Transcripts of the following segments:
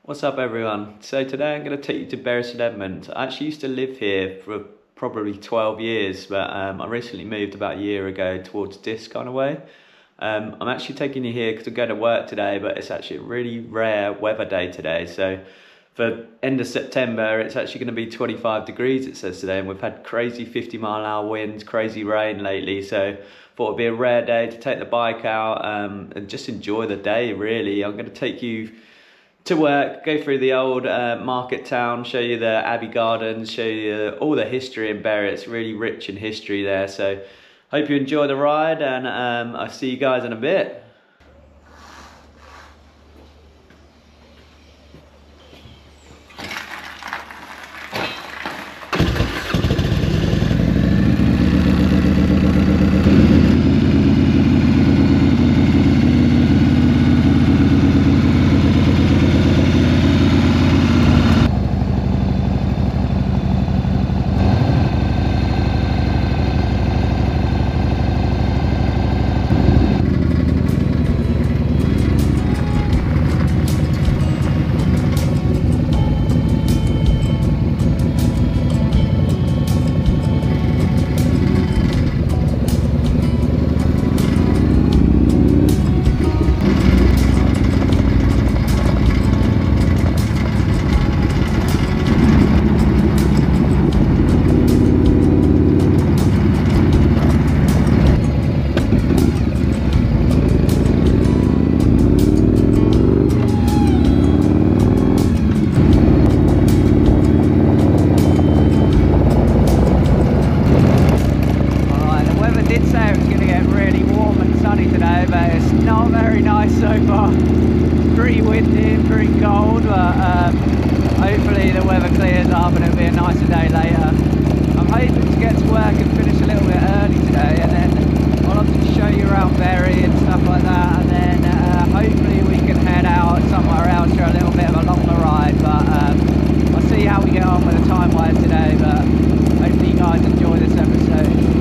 What's up everyone? So today I'm going to take you to Saint Edmund. I actually used to live here for probably 12 years, but I recently moved about a year ago towards this kind of way. I'm actually taking you here because I'm going to work today, but it's actually a really rare weather day today. So for end of September, it's actually going to be 25 degrees it says today, and we've had crazy 50-mile-an-hour winds, crazy rain lately, so thought it'd be a rare day to take the bike out and just enjoy the day really. I'm going to take you to work, go through the old market town, show you the Abbey Gardens, show you all the history in Bury. It's really rich in history there, so hope you enjoy the ride, and I'll see you guys in a bit. So far, pretty windy, pretty cold, but hopefully the weather clears up and it'll be a nicer day later. I'm hoping to get to work and finish a little bit early today, and then I'll have to show you around Bury and stuff like that, and then hopefully we can head out somewhere else for a little bit of a longer ride, but I'll see how we get on with the time wise today, but hopefully you guys enjoy this episode.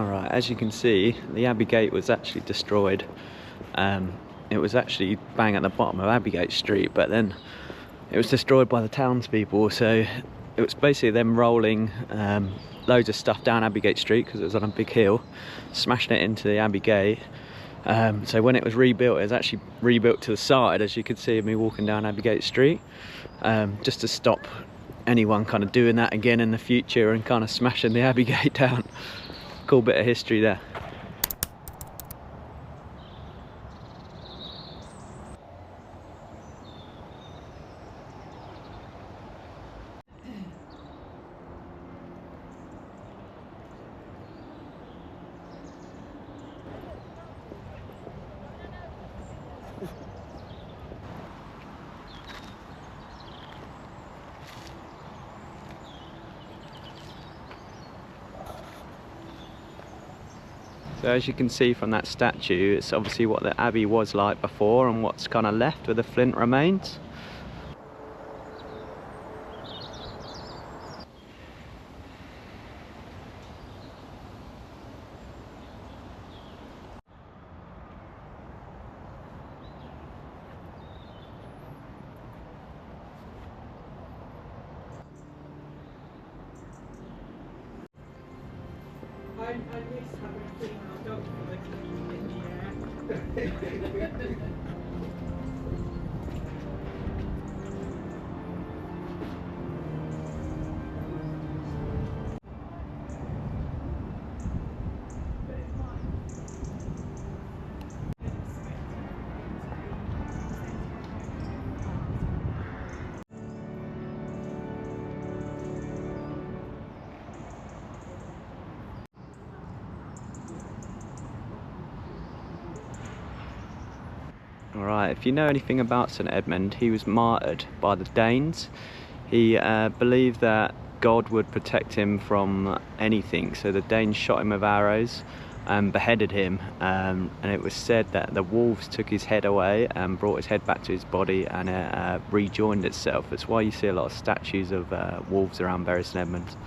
Alright, as you can see, the Abbey Gate was actually destroyed. It was actually bang at the bottom of Abbey Street, but then it was destroyed by the townspeople, so it was basically them rolling loads of stuff down Abbey Street because it was on a big hill, smashing it into the Abbey Gate. So when it was rebuilt, it was actually rebuilt to the side, as you can see me walking down Abbey Street, just to stop anyone kind of doing that again in the future and kind of smashing the Abbey Gate down. Cool bit of history there. So as you can see from that statue, it's obviously what the abbey was like before and what's kind of left with the flint remains. I miss having a female dog in the air. Alright, if you know anything about Saint Edmund, he was martyred by the Danes. He believed that God would protect him from anything, so the Danes shot him with arrows and beheaded him, and it was said that the wolves took his head away and brought his head back to his body, and it rejoined itself. That's why you see a lot of statues of wolves around Bury St Edmunds.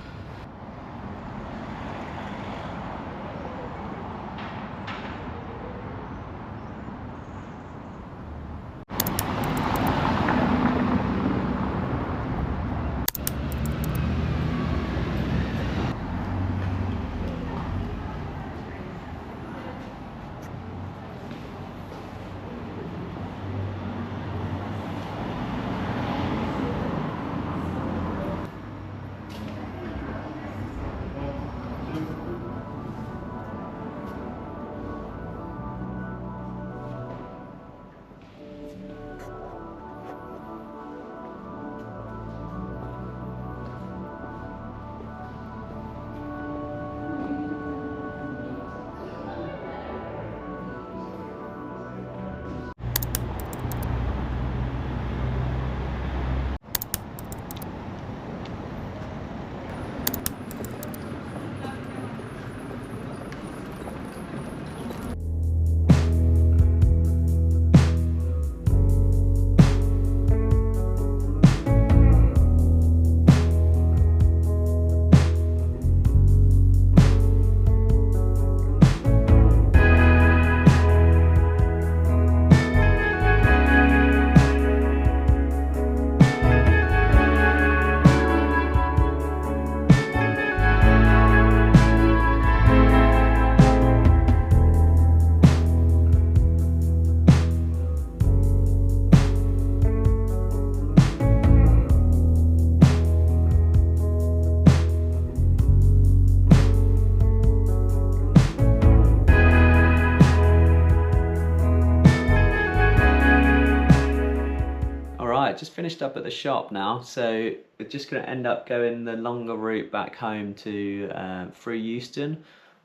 Just finished up at the shop now, so we're just going to end up going the longer route back home to through Euston.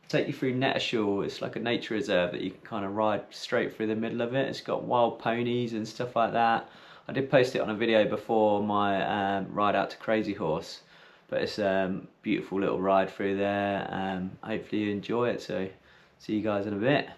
I'll take you through Nettershall. It's like a nature reserve that you can kind of ride straight through the middle of it. It's got wild ponies and stuff like that. I did post it on a video before my ride out to Crazy Horse, but it's a beautiful little ride through there. Hopefully you enjoy it, so see you guys in a bit.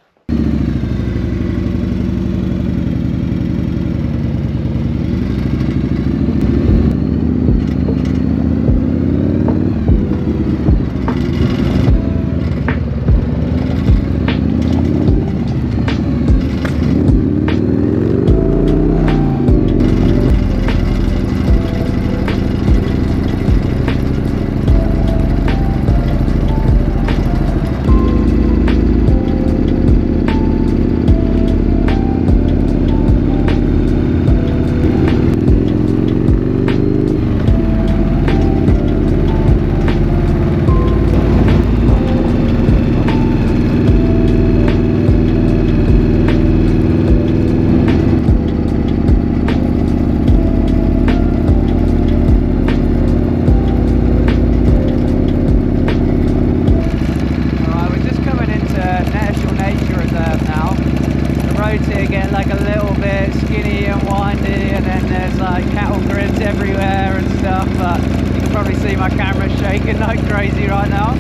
roads here get like a little bit skinny and windy, and then there's like cattle grids everywhere and stuff, but you can probably see my camera shaking like crazy right now.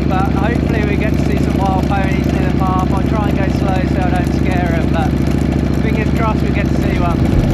But hopefully we get to see some wild ponies near the path. I'll try and go slow so I don't scare them, but fingers crossed we get to see one.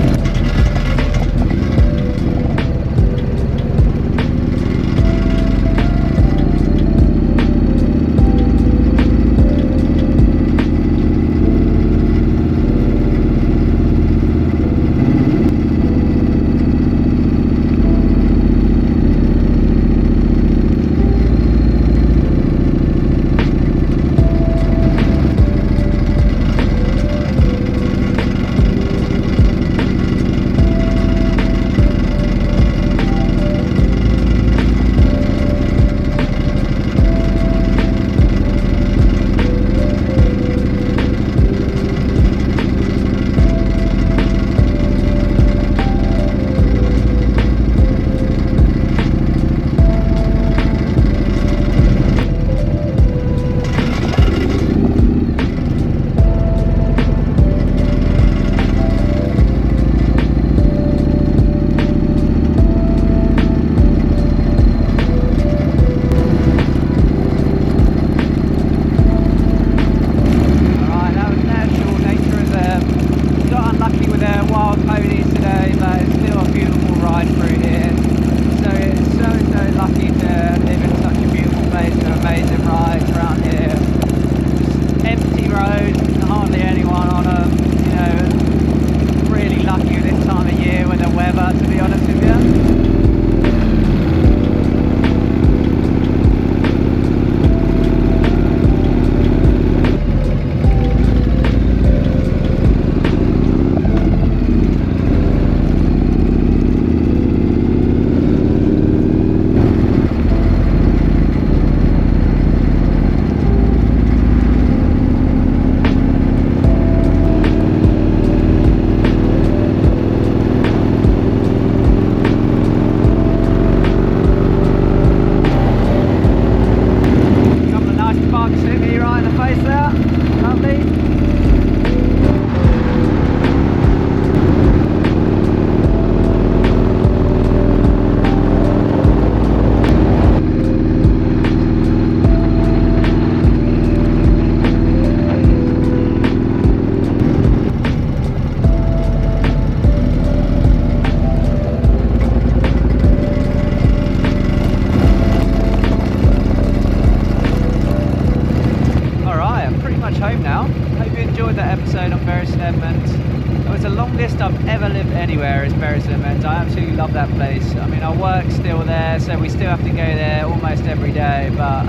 I've ever lived anywhere is Saint Edmund. I absolutely love that place. I mean, our work's still there, so we still have to go there almost every day, but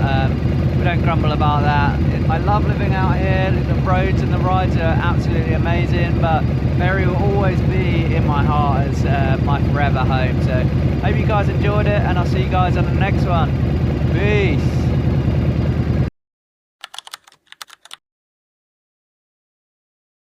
we don't grumble about that. I love living out here. The roads and the rides are absolutely amazing, but Bury will always be in my heart as my forever home. So hope you guys enjoyed it, and I'll see you guys on the next one. Peace.